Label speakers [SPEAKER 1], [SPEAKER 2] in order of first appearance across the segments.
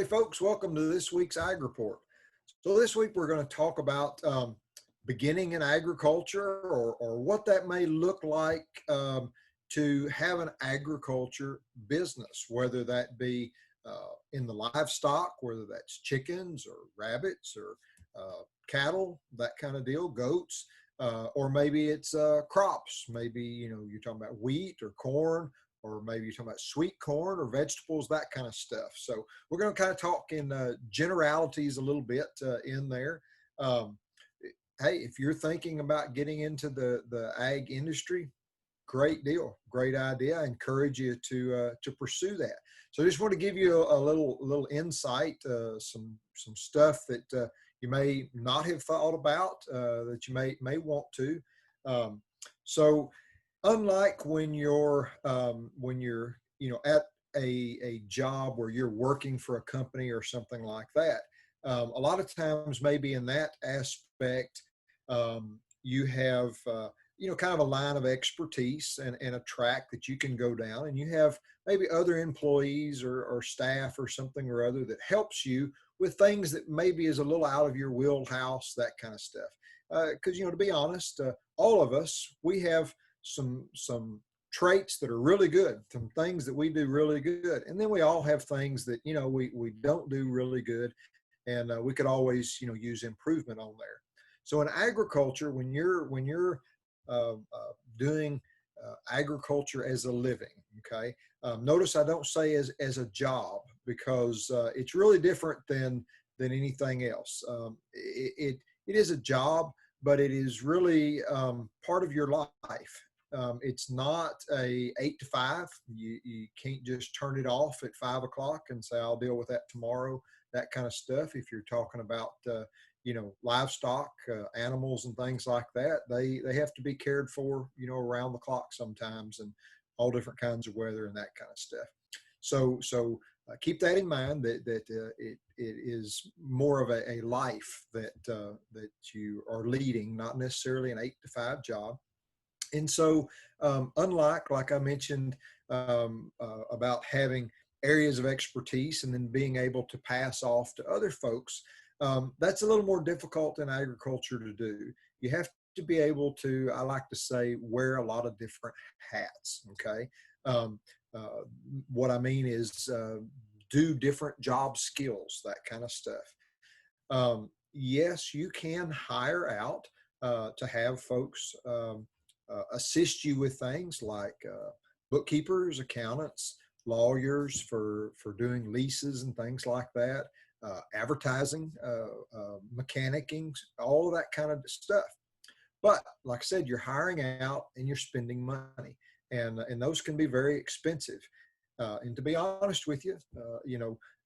[SPEAKER 1] folks, welcome to this week's Ag Report. So this week we're going to talk about beginning in agriculture or what that may look like to have an agriculture business, whether that be in the livestock, whether that's chickens or rabbits or cattle, that kind of deal, goats, or maybe it's crops. Maybe, you're talking about wheat or corn, or maybe you're talking about sweet corn or vegetables, that kind of stuff. So we're going to kind of talk in generalities a little bit in there. Hey, if you're thinking about getting into the ag industry, great deal, great idea. I encourage you to pursue that. So I just want to give you a little insight, some stuff that you may not have thought about that you may want to. So unlike when you're at a job where you're working for a company or something like that, a lot of times maybe in that aspect you have kind of a line of expertise and a track that you can go down, and you have maybe other employees or staff or something or other that helps you with things that maybe is a little out of your wheelhouse, that kind of stuff. Because to be honest, all of us, we have some traits that are really good, some things that we do really good, and then we all have things that we don't do really good, and we could always use improvement on there. So in agriculture, when you're doing agriculture as a living, okay, notice I don't say as a job, because it's really different than anything else. It is a job, but it is really part of your life. It's not a 8 to 5. You can't just turn it off at 5 o'clock and say, I'll deal with that tomorrow, that kind of stuff. If you're talking about, livestock, animals and things like that, they have to be cared for, around the clock sometimes, and all different kinds of weather and that kind of stuff. So keep that in mind, that it is more of a life that you are leading, not necessarily an 8 to 5 job. And so, unlike, like I mentioned, about having areas of expertise and then being able to pass off to other folks, that's a little more difficult in agriculture to do. You have to be able to, I like to say, wear a lot of different hats, okay? What I mean is do different job skills, that kind of stuff. Yes, you can hire out to have folks assist you with things like bookkeepers, accountants, lawyers for doing leases and things like that, advertising, mechanicking, all of that kind of stuff. But like I said, you're hiring out and you're spending money, and those can be very expensive. And to be honest with you,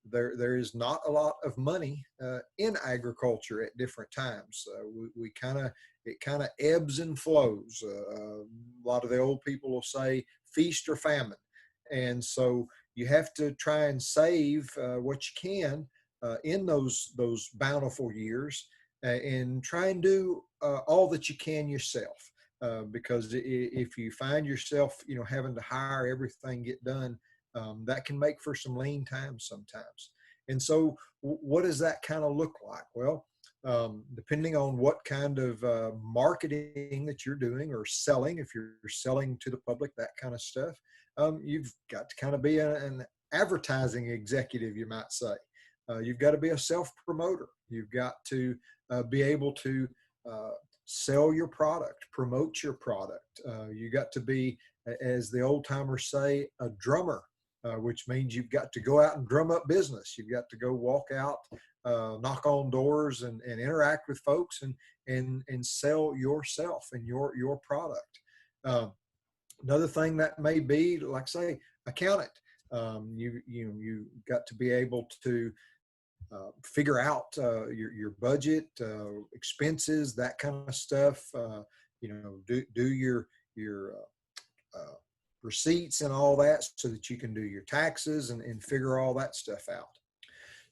[SPEAKER 1] there is not a lot of money in agriculture at different times. It kind of ebbs and flows. A lot of the old people will say feast or famine. And so you have to try and save what you can in those bountiful years, and try and do all that you can yourself. Because if you find yourself, having to hire everything get done, that can make for some lean times sometimes. And so what does that kind of look like? Well, depending on what kind of marketing that you're doing or selling, if you're selling to the public, that kind of stuff, you've got to kind of be an advertising executive, you might say. You've got to be a self-promoter. You've got to be able to sell your product, promote your product. You got to be, as the old timers say, a drummer, which means you've got to go out and drum up business. You've got to go walk out, knock on doors, and interact with folks, and sell yourself and your product. Another thing that may be, like say, accountant. You got to be able to figure out your budget, expenses, that kind of stuff. Do your receipts and all that, so that you can do your taxes and figure all that stuff out.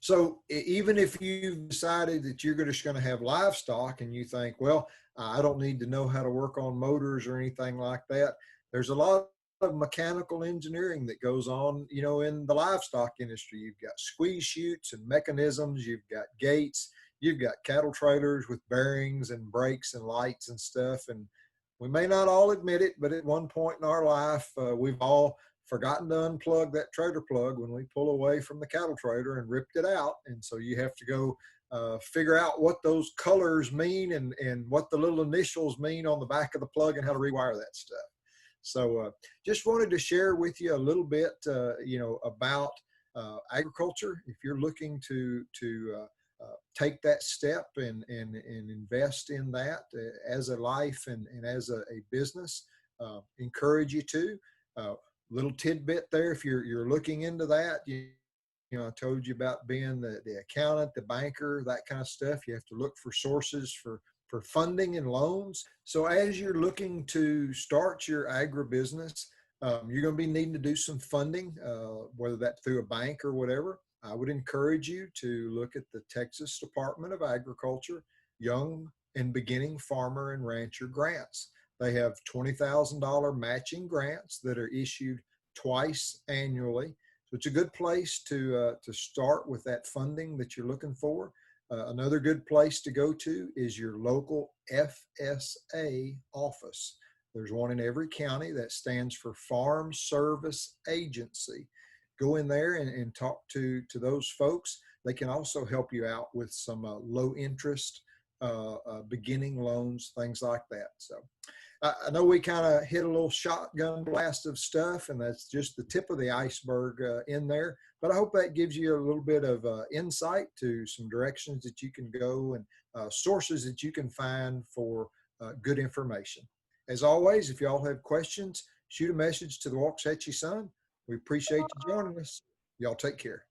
[SPEAKER 1] So even if you've decided that you're just going to have livestock, and you think, well, I don't need to know how to work on motors or anything like that, there's a lot of mechanical engineering that goes on, you know, in the livestock industry. You've got squeeze chutes and mechanisms, you've got gates, you've got cattle trailers with bearings and brakes and lights and stuff. And we may not all admit it, but at one point in our life, we've all forgotten to unplug that trailer plug when we pull away from the cattle trailer and ripped it out. And so you have to go figure out what those colors mean and what the little initials mean on the back of the plug and how to rewire that stuff. So just wanted to share with you a little bit, you know, about agriculture. If you're looking to take that step and invest in that as a life and as a business, encourage you to. Little tidbit there, if you're looking into that, you know, I told you about being the accountant, the banker, that kind of stuff. You have to look for sources for funding and loans. So as you're looking to start your agribusiness, you're going to be needing to do some funding, whether that's through a bank or whatever. I would encourage you to look at the Texas Department of Agriculture Young and Beginning Farmer and Rancher Grants. They have $20,000 matching grants that are issued twice annually. So it's a good place to start with that funding that you're looking for. Another good place to go to is your local FSA office. There's one in every county that stands for Farm Service Agency. Go in there and talk to those folks. They can also help you out with some low interest beginning loans, things like that. So I know we kind of hit a little shotgun blast of stuff, and that's just the tip of the iceberg in there. But I hope that gives you a little bit of insight to some directions that you can go and sources that you can find for good information. As always, if y'all have questions, shoot a message to the Waxahachie Sun. We appreciate you joining us. Y'all take care.